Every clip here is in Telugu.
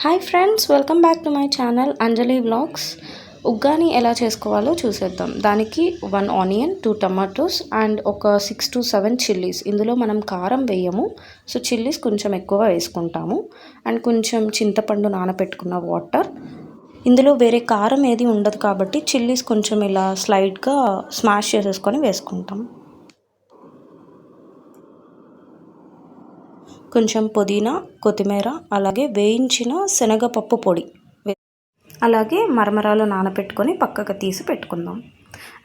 Hi friends, welcome back to my channel Anjali vlogs. Uggani ఎలా చేసుకోవాలో చూసేద్దాం. దానికి 1 ఆనియన్, 2 టమాటోస్ అండ్ ఒక 6 to 7 చిల్లీస్. ఇందులో మనం కారం వేయము, సో చిల్లీస్ కొంచెం ఎక్కువ వేసుకుంటాము. అండ్ కొంచెం చింతపండు నానబెట్టుకున్న వాటర్. ఇందులో వేరే కారం ఏది ఉండదు కాబట్టి చిల్లీస్ కొంచెం ఇలా స్లైడ్గా స్మాష్ చేసేసుకొని వేసుకుంటాం. కొంచెం పుదీనా, కొత్తిమీర, అలాగే వేయించిన శనగపప్పు పొడి, అలాగే మరమరాలు నానబెట్టుకొని పక్కకు తీసి పెట్టుకుందాం.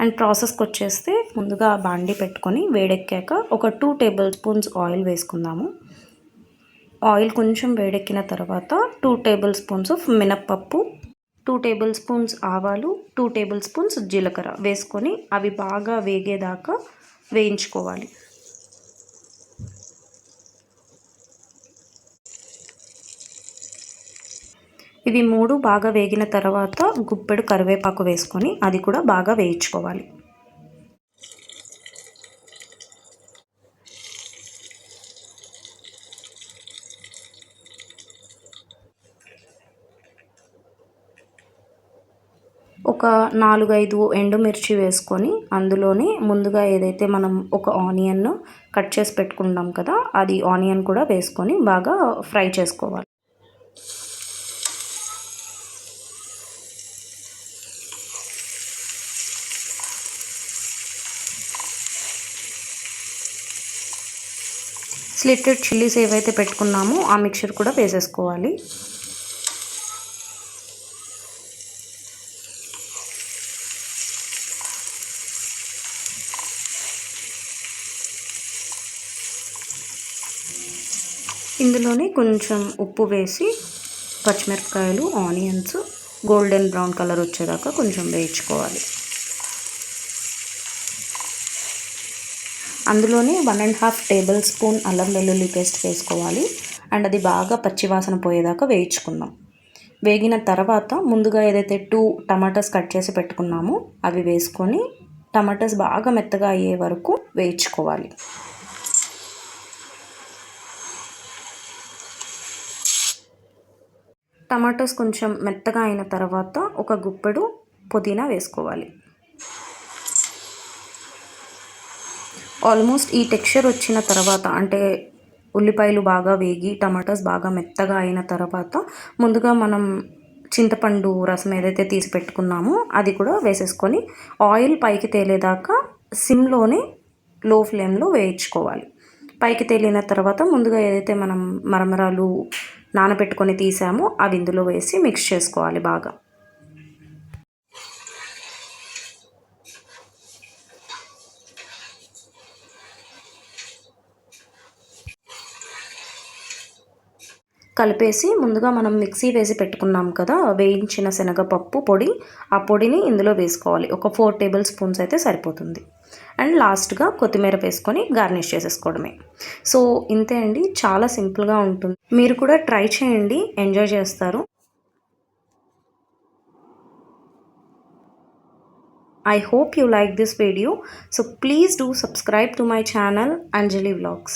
అండ్ ప్రాసెస్కి వచ్చేస్తే ముందుగా బాండి పెట్టుకొని వేడెక్కాక ఒక 2 టేబుల్ స్పూన్స్ ఆయిల్ వేసుకుందాము. ఆయిల్ కొంచెం వేడెక్కిన తర్వాత 2 టేబుల్ స్పూన్స్ ఆఫ్ మినప్పప్పు, 2 టేబుల్ స్పూన్స్ ఆవాలు, 2 టేబుల్ స్పూన్స్ జీలకర్ర వేసుకొని అవి బాగా వేగేదాకా వేయించుకోవాలి. ఇవి 3 బాగా వేగిన తర్వాత గుప్పెడు కరివేపాకు వేసుకొని అది కూడా బాగా వేయించుకోవాలి. ఒక 4-5 ఎండుమిర్చి వేసుకొని అందులోనే ముందుగా ఏదైతే మనం ఒక ఆనియన్ కట్ చేసి పెట్టుకుంటాం కదా, అది ఆనియన్ కూడా వేసుకొని బాగా ఫ్రై చేసుకోవాలి. స్లిటెడ్ చిల్లీస్ ఏవైతే పెట్టుకున్నామో ఆ మిక్చర్ కూడా వేసేసుకోవాలి. ఇందులోనే కొంచెం ఉప్పు వేసి పచ్చిమిరపకాయలు, ఆనియన్స్ గోల్డెన్ బ్రౌన్ కలర్ వచ్చేదాకా కొంచెం వేయించుకోవాలి. అందులోనే 1.5 టేబుల్ స్పూన్ అల్లం వెల్లుల్లి పేస్ట్ వేసుకోవాలి. అండ్ అది బాగా పచ్చివాసన పోయేదాకా వేయించుకుందాం. వేగిన తర్వాత ముందుగా ఏదైతే 2 టమాటాస్ కట్ చేసి పెట్టుకున్నామో అవి వేసుకొని టమాటాస్ బాగా మెత్తగా అయ్యే వరకు వేయించుకోవాలి. టమాటాస్ కొంచెం మెత్తగా అయిన తర్వాత ఒక గుప్పెడు పుదీనా వేసుకోవాలి. ఆల్మోస్ట్ ఈ టెక్స్చర్ వచ్చిన తర్వాత, అంటే ఉల్లిపాయలు బాగా వేగి టమాటాస్ బాగా మెత్తగా అయిన తర్వాత ముందుగా మనం చింతపండు రసం ఏదైతే తీసి పెట్టుకున్నామో అది కూడా వేసేసుకొని ఆయిల్ పైకి తేలేదాకా సిమ్లోనే లో ఫ్లేమ్లో వేయించుకోవాలి. పైకి తేలిన తర్వాత ముందుగా ఏదైతే మనం మరమరాలు నానబెట్టుకొని తీసామో అవి ఇందులో వేసి మిక్స్ చేసుకోవాలి బాగా. కలిపేసి ముందుగా మనం మిక్సీ వేసి పెట్టుకున్నాం కదా వేయించిన శనగపప్పు పొడి, ఆ పొడిని ఇందులో వేసుకోవాలి. ఒక 4 టేబుల్ స్పూన్స్ అయితే సరిపోతుంది. అండ్ లాస్ట్గా కొత్తిమీర వేసుకొని గార్నిష్ చేసేసుకోవడమే. సో ఇంతే అండి, చాలా సింపుల్గా ఉంటుంది. మీరు కూడా ట్రై చేయండి, ఎంజాయ్ చేస్తారు. I hope you like this video. So please do subscribe to my channel Anjali Vlogs.